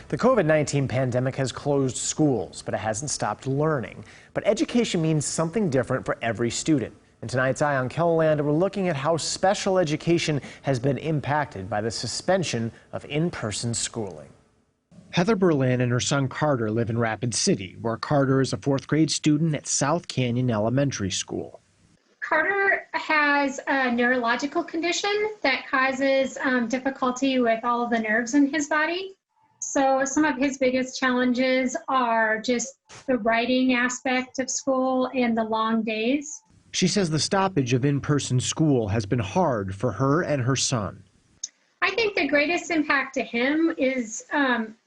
The COVID-19 pandemic has closed schools, but it hasn't stopped learning. But education means something different for every student. In tonight's Eye on KELOLAND, we're looking at how special education has been impacted by the suspension of in-person schooling. Heather Berlin and her son Carter live in Rapid City, where Carter is a fourth grade student at South Canyon Elementary School. Carter has a neurological condition that causes difficulty with all of the nerves in his body. So some of his biggest challenges are just the writing aspect of school and the long days. She says the stoppage of in-person school has been hard for her and her son. I think the greatest impact to him is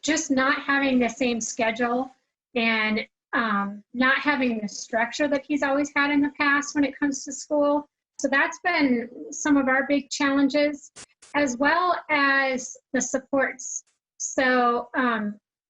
just not having the same schedule and not having the structure that he's always had in the past when it comes to school. So that's been some of our big challenges, as well as the supports. So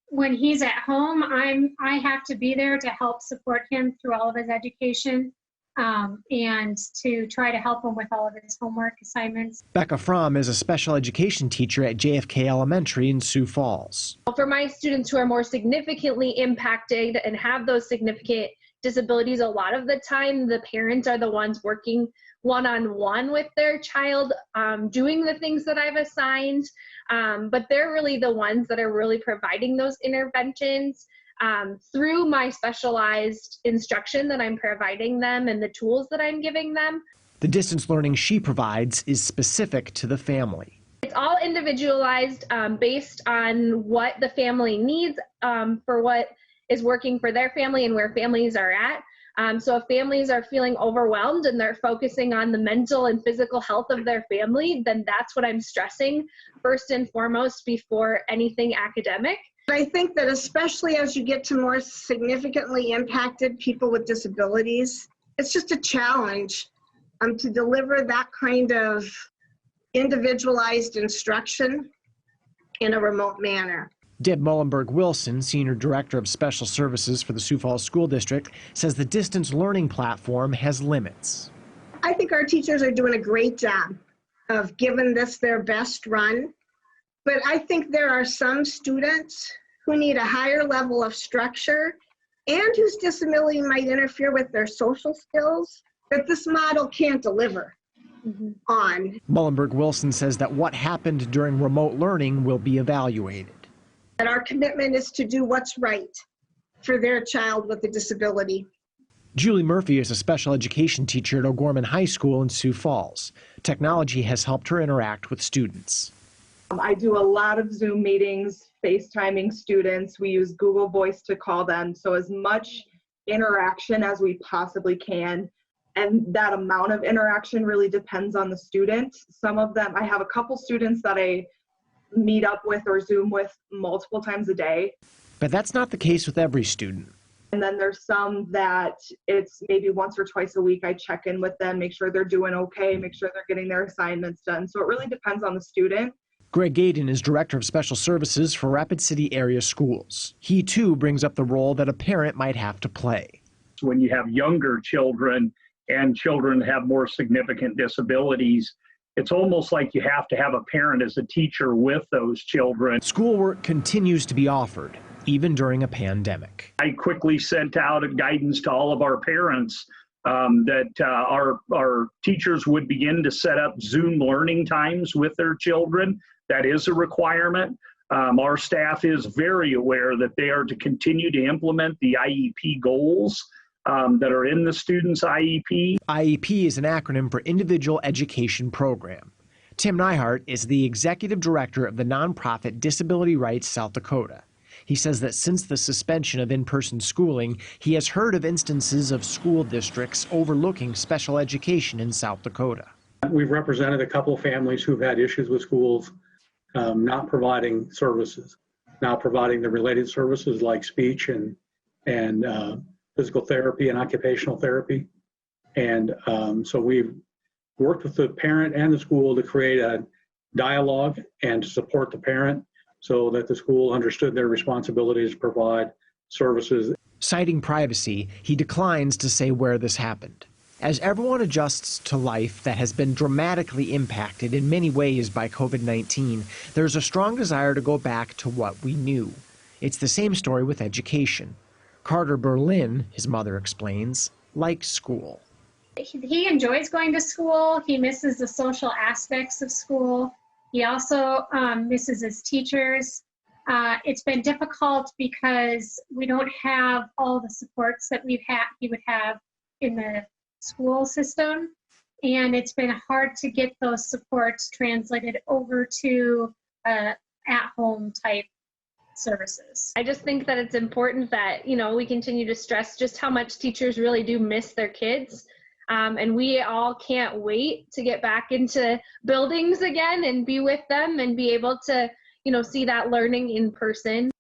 when he's at home, I have to be there to help support him through all of his education and to try to help him with all of his homework assignments. FRAHM is a special education teacher at JFK Elementary in Sioux Falls. For my students who are more significantly impacted and have those significant disabilities, a lot of the time the parents are the ones working one-on-one with their child, doing the things that I've assigned, but they're really the ones that are really providing those interventions through my specialized instruction that I'm providing them and the tools that I'm giving them. The distance learning she provides is specific to the family. It's all individualized based on what the family needs for what is working for their family and where families are at. So if families are feeling overwhelmed and they're focusing on the mental and physical health of their family, then that's what I'm stressing first and foremost before anything academic. I think that especially as you get to more significantly impacted people with disabilities, it's just a challenge to deliver that kind of individualized instruction in a remote manner. Deb Mullenberg-Wilson, Senior Director of Special Services for the Sioux Falls School District, says the distance learning platform has limits. I think our teachers are doing a great job of giving this their best run, but I think there are some students who need a higher level of structure and whose disability might interfere with their social skills that this model can't deliver on. Mullenberg-Wilson says that what happened during remote learning will be evaluated. And our commitment is to do what's right for their child with a disability. Julie Murphy is a special education teacher at O'Gorman High School in Sioux Falls. Technology has helped her interact with students. I do a lot of Zoom meetings, FaceTiming students. We use Google Voice to call them. So as much interaction as we possibly can. And that amount of interaction really depends on the student. Some of them, I have a couple students that I meet up with or Zoom with multiple times a day. But that's not the case with every student. And then there's some that it's maybe once or twice a week I check in with them, make sure they're doing okay, make sure they're getting their assignments done. So it really depends on the student. Greg GADEN is Director of Special Services for Rapid City area schools. He too brings up the role that a parent might have to play. When you have younger children and children have more significant disabilities, it's almost like you have to have a parent as a teacher with those children. Schoolwork continues to be offered, even during a pandemic. I quickly sent out a guidance to all of our parents that our teachers would begin to set up Zoom learning times with their children. That is a requirement. Our staff is very aware that they are to continue to implement the IEP goals that are in the student's IEP. IEP is an acronym for Individual Education Program. Tim Neihart is the Executive Director of the nonprofit Disability Rights South Dakota. He says that since the suspension of in-person schooling, he has heard of instances of school districts overlooking special education in South Dakota. We've represented a couple of families who've had issues with schools not providing services, not providing the related services like speech and physical therapy and occupational therapy. And so we've worked with the parent and the school to create a dialogue and to support the parent so that the school understood their responsibilities to provide services. Citing privacy, he declines to say where this happened. As everyone adjusts to life that has been dramatically impacted in many ways by COVID-19, there's a strong desire to go back to what we knew. It's the same story with education. Carter Berlin, his mother explains, likes school. He enjoys going to school. He misses the social aspects of school. He also misses his teachers. It's been difficult because we don't have all the supports that he would have in the school system, and it's been hard to get those supports translated over to at-home type services. I just think that it's important that, we continue to stress just how much teachers really do miss their kids. And we all can't wait to get back into buildings again and be with them and be able to, see that learning in person.